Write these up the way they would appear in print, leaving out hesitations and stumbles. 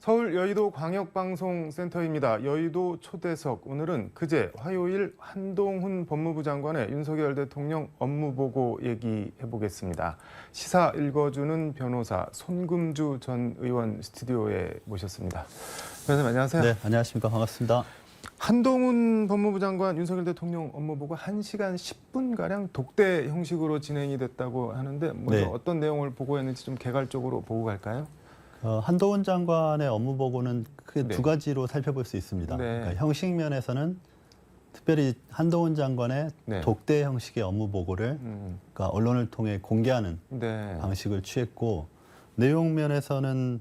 서울 여의도 광역방송센터입니다. 여의도 초대석. 오늘은 그제 화요일 한동훈 법무부 장관의 윤석열 대통령 업무보고 얘기해 보겠습니다. 시사 읽어주는 변호사 손금주 전 의원 스튜디오에 모셨습니다. 변호사님 안녕하세요. 네, 안녕하십니까. 반갑습니다. 한동훈 법무부 장관 윤석열 대통령 업무보고 1시간 10분가량 독대 형식으로 진행이 됐다고 하는데 먼저 네. 어떤 내용을 보고했는지 좀 개괄적으로 보고 갈까요? 한동훈 장관의 업무보고는 크게 네. 두 가지로 살펴볼 수 있습니다. 네. 그러니까 형식 면에서는 특별히 한동훈 장관의 네. 독대 형식의 업무보고를 그러니까 언론을 통해 공개하는 네. 방식을 취했고, 내용 면에서는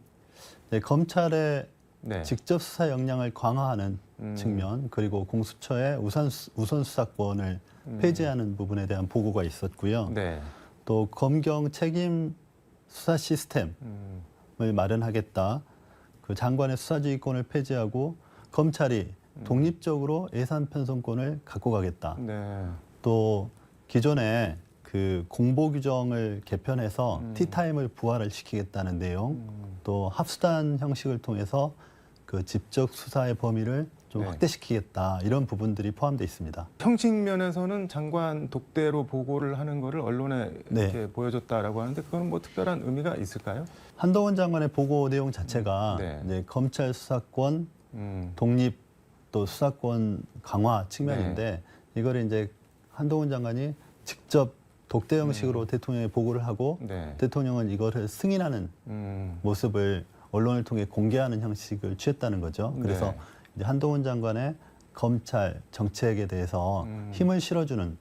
검찰의 네. 직접 수사 역량을 강화하는 측면, 그리고 공수처의 우선 수사권을 폐지하는 부분에 대한 보고가 있었고요. 네. 또 검경 책임 수사 시스템을 마련하겠다. 그 장관의 수사지휘권을 폐지하고 검찰이 독립적으로 예산 편성권을 갖고 가겠다. 네. 또 기존에 그 공보 규정을 개편해서 티타임을 부활을 시키겠다는 내용, 또 합수단 형식을 통해서 그 직접 수사의 범위를 좀 네. 확대시키겠다, 이런 부분들이 포함되어 있습니다. 형식 면에서는 장관 독대로 보고를 하는 거를 언론에 네. 이렇게 보여줬다라고 하는데 그건 뭐 특별한 의미가 있을까요? 한동훈 장관의 보고 내용 자체가 네. 이제 검찰 수사권 독립 또 수사권 강화 측면인데, 이걸 이제 한동훈 장관이 직접 독대 형식으로 대통령에 보고를 하고 네. 대통령은 이거를 승인하는 모습을 언론을 통해 공개하는 형식을 취했다는 거죠. 그래서 네. 이제 한동훈 장관의 검찰 정책에 대해서 힘을 실어주는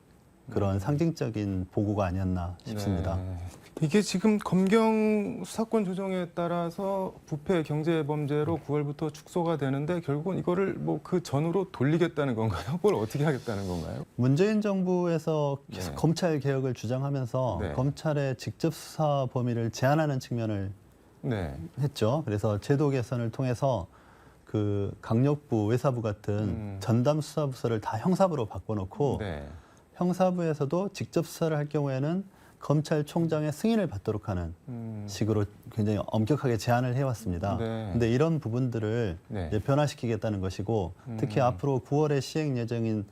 그런 상징적인 보고가 아니었나 싶습니다. 네. 이게 지금 검경 수사권 조정에 따라서 부패 경제범죄로 9월부터 축소가 되는데 결국은 이거를 뭐 그 전으로 돌리겠다는 건가요? 그걸 어떻게 하겠다는 건가요? 문재인 정부에서 계속 네. 검찰 개혁을 주장하면서 네. 검찰의 직접 수사 범위를 제한하는 측면을 네. 했죠. 그래서 제도 개선을 통해서 그 강력부, 외사부 같은 전담 수사부서를 다 형사부로 바꿔놓고 네. 형사부에서도 직접 수사를 할 경우에는 검찰총장의 승인을 받도록 하는 식으로 굉장히 엄격하게 제한을 해왔습니다. 네. 근데 이런 부분들을 네. 이제 변화시키겠다는 것이고, 특히 앞으로 9월에 시행 예정인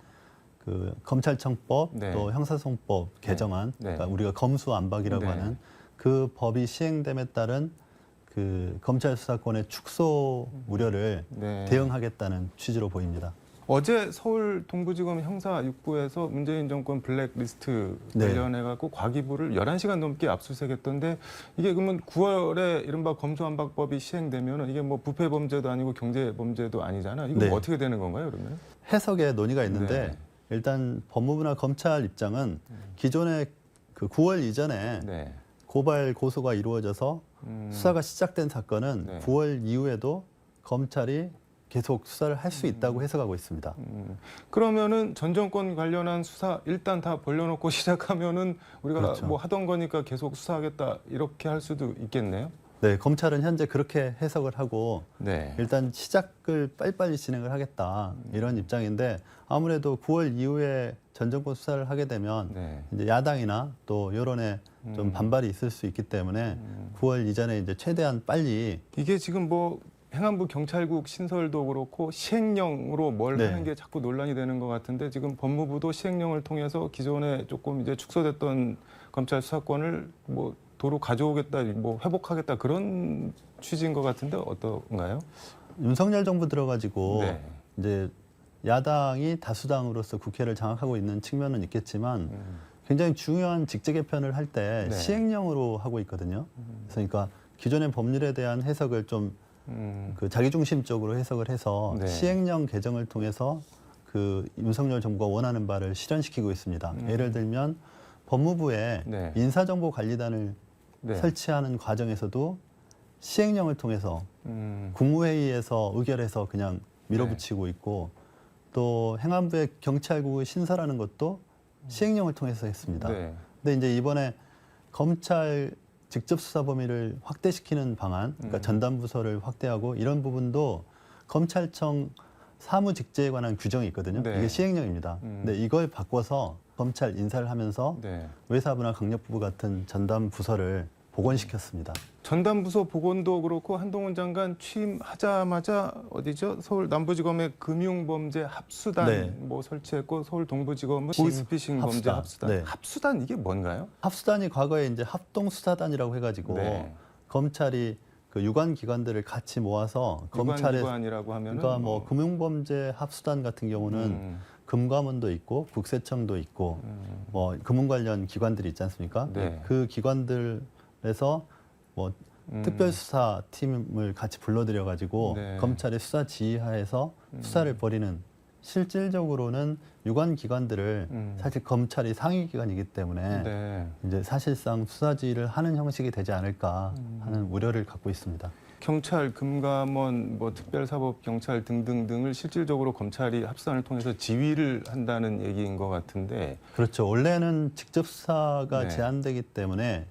그 검찰청법 네. 또 형사소송법 개정안, 네. 그러니까 우리가 검수안박이라고 네. 하는 그 법이 시행됨에 따른 그 검찰 수사권의 축소 우려를 네. 대응하겠다는 취지로 보입니다. 어제 서울 동부지검 형사 6부에서 문재인 정권 블랙리스트 네. 관련해갖고 과기부를 11시간 넘게 압수수색했던데 이게 그러면 9월에 이른바 검수안박법이 시행되면은 이게 뭐 부패범죄도 아니고 경제범죄도 아니잖아. 이거 네. 뭐 어떻게 되는 건가요, 그러면? 해석의 논의가 있는데, 네. 일단 법무부나 검찰 입장은 기존에 그 9월 이전에 네. 고발 고소가 이루어져서 수사가 시작된 사건은 네. 9월 이후에도 검찰이 계속 수사를 할 수 있다고 해석하고 있습니다. 그러면은 전 정권 관련한 수사 일단 다 벌려놓고 시작하면은 우리가 그렇죠. 뭐 하던 거니까 계속 수사하겠다 이렇게 할 수도 있겠네요. 네, 검찰은 현재 그렇게 해석을 하고 네. 일단 시작을 빨리빨리 진행을 하겠다, 이런 입장인데, 아무래도 9월 이후에 전 정권 수사를 하게 되면 네. 이제 야당이나 또 여론에 좀 반발이 있을 수 있기 때문에 9월 이전에 이제 최대한 빨리. 이게 지금 뭐 행안부 경찰국 신설도 그렇고 시행령으로 뭘 네. 하는 게 자꾸 논란이 되는 것 같은데 지금 법무부도 시행령을 통해서 기존에 조금 이제 축소됐던 검찰 수사권을 뭐 도로 가져오겠다, 뭐 회복하겠다 그런 취지인 것 같은데 어떤가요? 윤석열 정부 들어가지고 네. 이제 야당이 다수당으로서 국회를 장악하고 있는 측면은 있겠지만 굉장히 중요한 직제 개편을 할 때 네. 시행령으로 하고 있거든요. 그러니까 기존의 법률에 대한 해석을 좀 그 자기중심적으로 해석을 해서 네. 시행령 개정을 통해서 그 윤석열 정부가 원하는 바를 실현시키고 있습니다. 예를 들면 법무부에 네. 인사정보관리단을 네. 설치하는 과정에서도 시행령을 통해서 국무회의에서 의결해서 그냥 밀어붙이고 있고, 또 행안부의 경찰국을 신설하는 것도 시행령을 통해서 했습니다. 네. 근데 이제 이번에 검찰 직접 수사 범위를 확대시키는 방안, 그러니까 전담 부서를 확대하고 이런 부분도 검찰청 사무 직제에 관한 규정이 있거든요. 네. 이게 시행령입니다. 근데 이걸 바꿔서 검찰 인사를 하면서 네. 외사부나 강력부부 같은 전담 부서를 복원시켰습니다. 전담부서 복원도 그렇고 한동훈 장관 취임하자마자 어디죠? 서울 남부지검의 금융범죄 합수단 네. 뭐 설치했고 서울 동부지검은 심- 보이스피싱 범죄 합수단. 합수단. 네. 합수단 이게 뭔가요? 합수단이 과거에 이제 합동수사단이라고 해가지고 네. 검찰이 그 유관 기관들을 같이 모아서 검찰에 유관기관이라고 하면은 그러니까 뭐 금융범죄 합수단 같은 경우는 음, 금감원도 있고 국세청도 있고 뭐 금융 관련 기관들이 있지 않습니까? 네. 그 기관들에서 뭐 특별수사 팀을 같이 불러들여 가지고 네. 검찰의 수사 지휘하에서 수사를 벌이는 실질적으로는 유관 기관들을 사실 검찰이 상위 기관이기 때문에 네. 이제 사실상 수사 지휘를 하는 형식이 되지 않을까 하는 우려를 갖고 있습니다. 경찰, 금감원, 뭐 특별사법경찰 등등등을 실질적으로 검찰이 합수단을 통해서 지휘를 한다는 얘기인 것 같은데. 그렇죠. 원래는 직접 수사가 네. 제한되기 때문에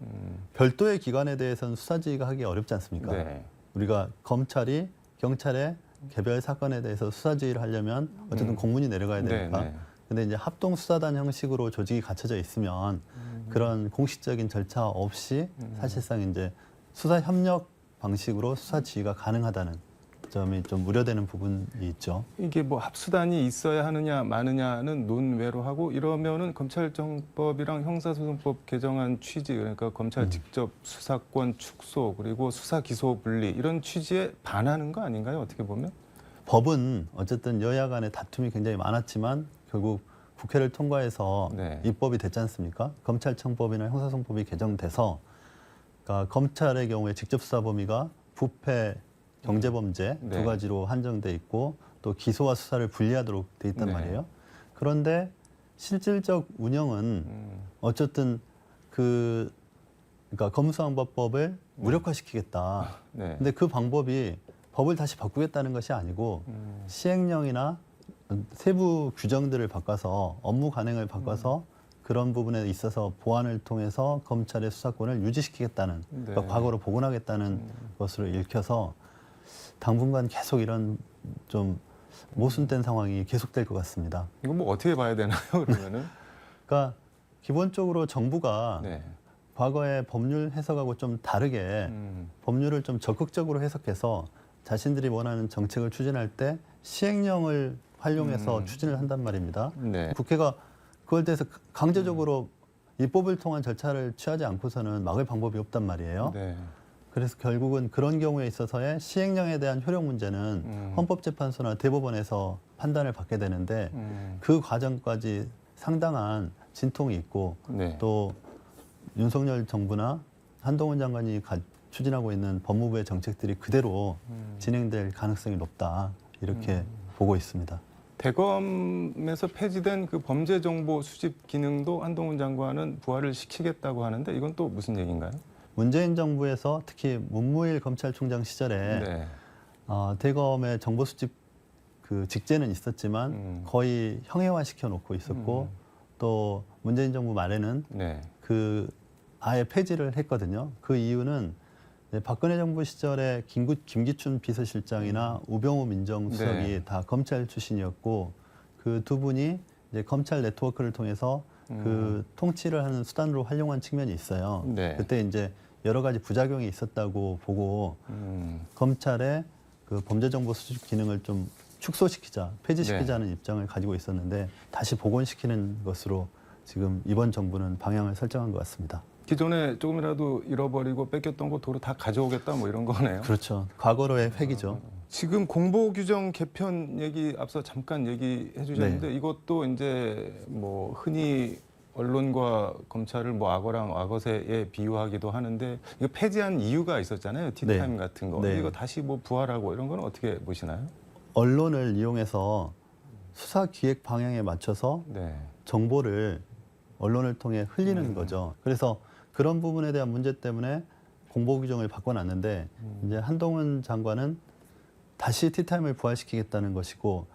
별도의 기관에 대해서는 수사 지휘가 하기 어렵지 않습니까? 네. 우리가 검찰이 경찰의 개별 사건에 대해서 수사 지휘를 하려면 어쨌든 공문이 내려가야 되니까. 네, 네. 근데 이제 합동 수사단 형식으로 조직이 갖춰져 있으면 그런 공식적인 절차 없이 사실상 이제 수사 협력 방식으로 수사 지휘가 가능하다는 점이 좀 우려되는 부분이 있죠. 이게 뭐 합수단이 있어야 하느냐 마느냐는 논외로 하고 이러면은 검찰정법이랑 형사소송법 개정안 취지 그러니까 검찰 직접 수사권 축소 그리고 수사 기소 분리 이런 취지에 반하는 거 아닌가요? 어떻게 보면? 법은 어쨌든 여야 간의 다툼이 굉장히 많았지만 결국 국회를 통과해서 네. 입법이 됐지 않습니까? 검찰청법이나 형사소송법이 개정돼서 그러니까 검찰의 경우에 직접 수사 범위가 부패, 경제범죄 네. 두 가지로 한정돼 있고 또 기소와 수사를 분리하도록 돼 있단 네. 말이에요. 그런데 실질적 운영은 어쨌든 그러니까 검수완박법을 무력화시키겠다. 네. 근데 그 방법이 법을 다시 바꾸겠다는 것이 아니고 시행령이나 세부 규정들을 바꿔서 업무 관행을 바꿔서 그런 부분에 있어서 보완을 통해서 검찰의 수사권을 유지시키겠다는 그러니까 네. 과거로 복원하겠다는 것으로 읽혀서 당분간 계속 이런 좀 모순된 상황이 계속될 것 같습니다. 이거 뭐 어떻게 봐야 되나요? 그러면은? 그러니까 기본적으로 정부가 네. 과거의 법률 해석하고 좀 다르게 법률을 좀 적극적으로 해석해서 자신들이 원하는 정책을 추진할 때 시행령을 활용해서 추진을 한단 말입니다. 네. 국회가 그걸 대해서 강제적으로 입법을 통한 절차를 취하지 않고서는 막을 방법이 없단 말이에요. 네. 그래서 결국은 그런 경우에 있어서의 시행령에 대한 효력 문제는 헌법재판소나 대법원에서 판단을 받게 되는데 그 과정까지 상당한 진통이 있고 네. 또 윤석열 정부나 한동훈 장관이 추진하고 있는 법무부의 정책들이 그대로 진행될 가능성이 높다 이렇게 보고 있습니다. 대검에서 폐지된 그 범죄 정보 수집 기능도 한동훈 장관은 부활을 시키겠다고 하는데 이건 또 무슨 얘기인가요? 문재인 정부에서 특히 문무일 검찰총장 시절에 네. 대검의 정보 수집 그 직제는 있었지만 거의 형해화 시켜 놓고 있었고 또 문재인 정부 말에는 네. 그 아예 폐지를 했거든요. 그 이유는 박근혜 정부 시절에 김기춘 비서실장이나 우병우 민정수석이 네. 다 검찰 출신이었고 그 두 분이 이제 검찰 네트워크를 통해서 그 통치를 하는 수단으로 활용한 측면이 있어요. 네. 그때 이제 여러 가지 부작용이 있었다고 보고 검찰의 그 범죄 정보 수집 기능을 좀 축소시키자, 폐지시키자는 입장을 가지고 있었는데 다시 복원시키는 것으로 지금 이번 정부는 방향을 설정한 것 같습니다. 기존에 조금이라도 잃어버리고 뺏겼던 거 도로 다 가져오겠다 뭐 이런 거네요. 그렇죠. 과거로의 획이죠. 지금 공보 규정 개편 얘기 앞서 잠깐 얘기해 주셨는데 이것도 이제 뭐 흔히 언론과 검찰을 뭐 악어랑 악어새에 비유하기도 하는데 이거 폐지한 이유가 있었잖아요. 티타임 같은 거. 네. 이거 다시 뭐 부활하고 이런 건 어떻게 보시나요? 언론을 이용해서 수사 기획 방향에 맞춰서 네. 정보를 언론을 통해 흘리는 거죠. 그래서 그런 부분에 대한 문제 때문에 공보 규정을 바꿔놨는데 이제 한동훈 장관은 다시 티타임을 부활시키겠다는 것이고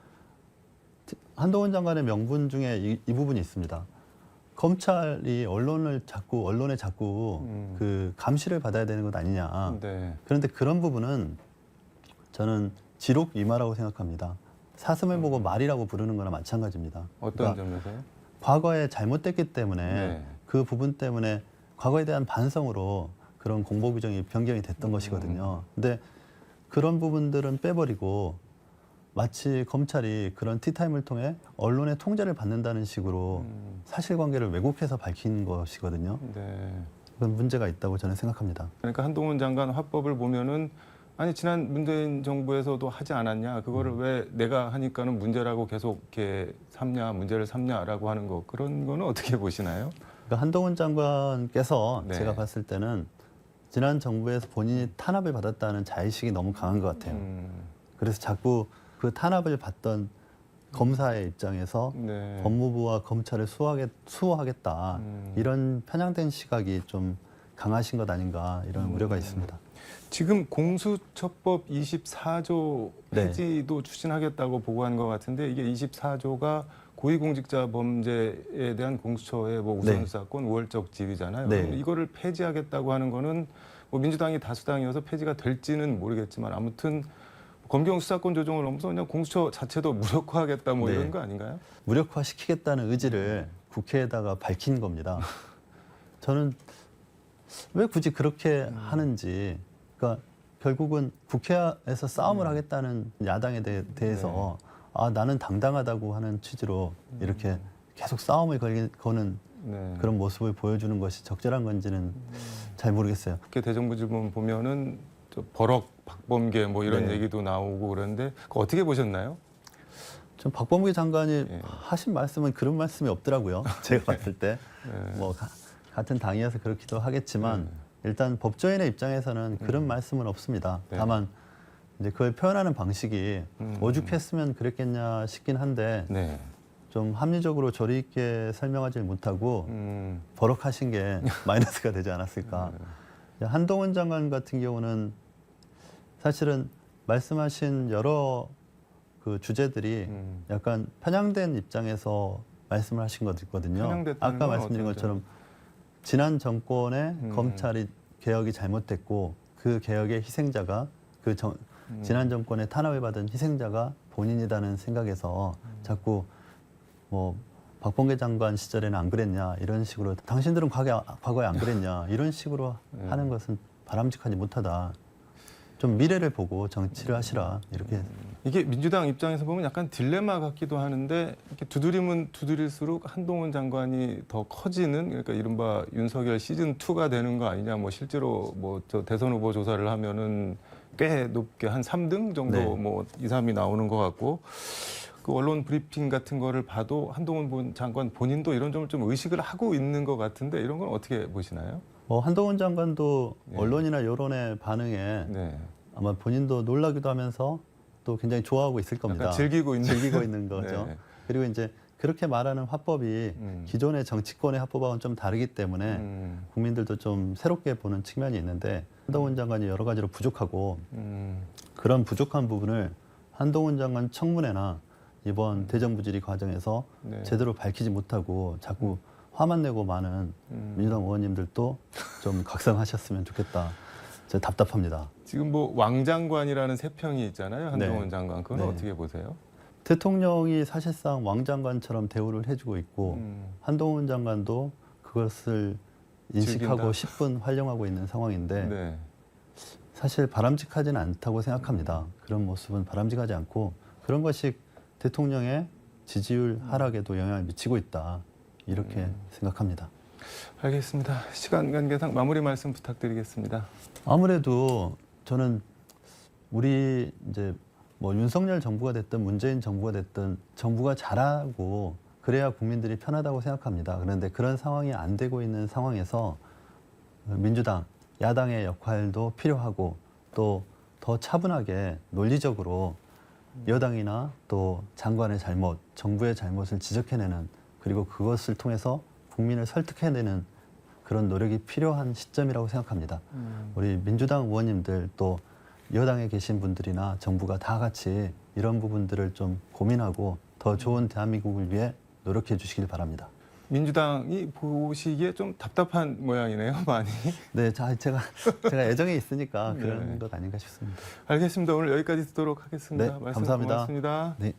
한동훈 장관의 명분 중에 이 부분이 있습니다. 검찰이 언론에 자꾸 그 감시를 받아야 되는 것 아니냐. 네. 그런데 그런 부분은 저는 지록 위마라고 생각합니다. 사슴을 보고 말이라고 부르는 거나 마찬가지입니다. 어떤 그러니까 점에서요? 과거에 잘못됐기 때문에 네. 그 부분 때문에 과거에 대한 반성으로 그런 공보 규정이 변경이 됐던 것이거든요. 근데 그런 부분들은 빼버리고 마치 검찰이 그런 티타임을 통해 언론의 통제를 받는다는 식으로 사실관계를 왜곡해서 밝힌 것이거든요. 네. 그건 문제가 있다고 저는 생각합니다. 그러니까 한동훈 장관 화법을 보면은 아니 지난 문재인 정부에서도 하지 않았냐 그거를 왜 내가 하니까는 문제라고 계속 이렇게 삼냐 문제를 삼냐라고 하는 거 그런 거는 어떻게 보시나요? 그러니까 한동훈 장관께서 네. 제가 봤을 때는 지난 정부에서 본인이 탄압을 받았다는 자의식이 너무 강한 것 같아요. 그래서 자꾸 그 탄압을 받던 검사의 입장에서 네. 법무부와 검찰을 수호하겠다 이런 편향된 시각이 좀 강하신 것 아닌가 이런 우려가 있습니다. 지금 공수처법 24조 네. 폐지도 추진하겠다고 보고한 것 같은데 이게 24조가 고위공직자 범죄에 대한 공수처의 뭐 우선수사권 우월적 지위잖아요. 네. 그럼 이거를 폐지하겠다고 하는 거는 뭐 민주당이 다수당이어서 폐지가 될지는 모르겠지만 아무튼 검경 수사권 조정을 넘어서 그냥 공수처 자체도 무력화하겠다 뭐 네. 이런 거 아닌가요? 무력화시키겠다는 의지를 국회에다가 밝힌 겁니다. 저는 왜 굳이 그렇게 하는지, 그러니까 결국은 국회에서 싸움을 하겠다는 야당에 대해서 아 나는 당당하다고 하는 취지로 이렇게 계속 싸움을 거는 네. 그런 모습을 보여주는 것이 적절한 건지는 잘 모르겠어요. 국회 대정부질문 보면은 저 버럭 박범계 뭐 이런 네. 얘기도 나오고 그런데 그거 어떻게 보셨나요? 전 박범계 장관이 예. 하신 말씀은 그런 말씀이 없더라고요. 제가 봤을 때. 네. 뭐 같은 당이어서 그렇기도 하겠지만 일단 법조인의 입장에서는 그런 말씀은 없습니다. 네. 다만 이제 그걸 표현하는 방식이 오죽했으면 그랬겠냐 싶긴 한데 네. 좀 합리적으로 조리 있게 설명하지 못하고 버럭하신 게 마이너스가 되지 않았을까. 한동훈 장관 같은 경우는 사실은 말씀하신 여러 그 주제들이 약간 편향된 입장에서 말씀을 하신 것이거든요. 편향됐다는 아까 건 말씀드린 어떤 것처럼 지난 정권의 검찰이 개혁이 잘못됐고 그 개혁의 희생자가 지난 정권의 탄압을 받은 희생자가 본인이라는 생각에서 자꾸 뭐 박범계 장관 시절에는 안 그랬냐 이런 식으로 당신들은 과거에 안 그랬냐 이런 식으로 하는 것은 바람직하지 못하다. 좀 미래를 보고 정치를 하시라 이렇게. 이게 민주당 입장에서 보면 약간 딜레마 같기도 하는데 이렇게 두드리면 두드릴수록 한동훈 장관이 더 커지는 그러니까 이른바 윤석열 시즌 2가 되는 거 아니냐. 뭐 실제로 뭐 저 대선 후보 조사를 하면은 꽤 높게 한 3등 정도 네. 뭐 2, 3이 나오는 것 같고 그 언론 브리핑 같은 거를 봐도 한동훈 장관 본인도 이런 점을 좀 의식을 하고 있는 것 같은데 이런 건 어떻게 보시나요? 한동훈 장관도 네. 언론이나 여론의 반응에 네. 아마 본인도 놀라기도 하면서 또 굉장히 좋아하고 있을 겁니다. 약간 즐기고 있는 거죠. 네. 그리고 이제 그렇게 말하는 화법이 기존의 정치권의 화법하고는 좀 다르기 때문에 국민들도 좀 새롭게 보는 측면이 있는데 한동훈 장관이 여러 가지로 부족하고 그런 부족한 부분을 한동훈 장관 청문회나 이번 대정부질의 과정에서 네. 제대로 밝히지 못하고 자꾸 화만 내고 많은 민주당 의원님들도 좀 각성하셨으면 좋겠다. 제가 답답합니다. 지금 뭐 왕장관이라는 세평이 있잖아요. 한동훈 네. 장관. 그건 네. 어떻게 보세요? 대통령이 사실상 왕장관처럼 대우를 해주고 있고 한동훈 장관도 그것을 인식하고 즐긴다. 10분 활용하고 있는 상황인데 네. 사실 바람직하지는 않다고 생각합니다. 그런 모습은 바람직하지 않고 그런 것이 대통령의 지지율 하락에도 영향을 미치고 있다. 이렇게 생각합니다. 알겠습니다. 시간 관계상 마무리 말씀 부탁드리겠습니다. 아무래도 저는 우리 이제 뭐 윤석열 정부가 됐든 문재인 정부가 됐든 정부가 잘하고 그래야 국민들이 편하다고 생각합니다. 그런데 그런 상황이 안 되고 있는 상황에서 민주당, 야당의 역할도 필요하고 또 더 차분하게 논리적으로 여당이나 또 장관의 잘못, 정부의 잘못을 지적해내는 그리고 그것을 통해서 국민을 설득해내는 그런 노력이 필요한 시점이라고 생각합니다. 우리 민주당 의원님들 또 여당에 계신 분들이나 정부가 다 같이 이런 부분들을 좀 고민하고 더 좋은 대한민국을 위해 노력해 주시길 바랍니다. 민주당이 보시기에 좀 답답한 모양이네요, 많이. 네, 제가 애정이 있으니까 네. 그런 것 아닌가 싶습니다. 알겠습니다. 오늘 여기까지 듣도록 하겠습니다. 네, 말씀 감사합니다. 고맙습니다. 네.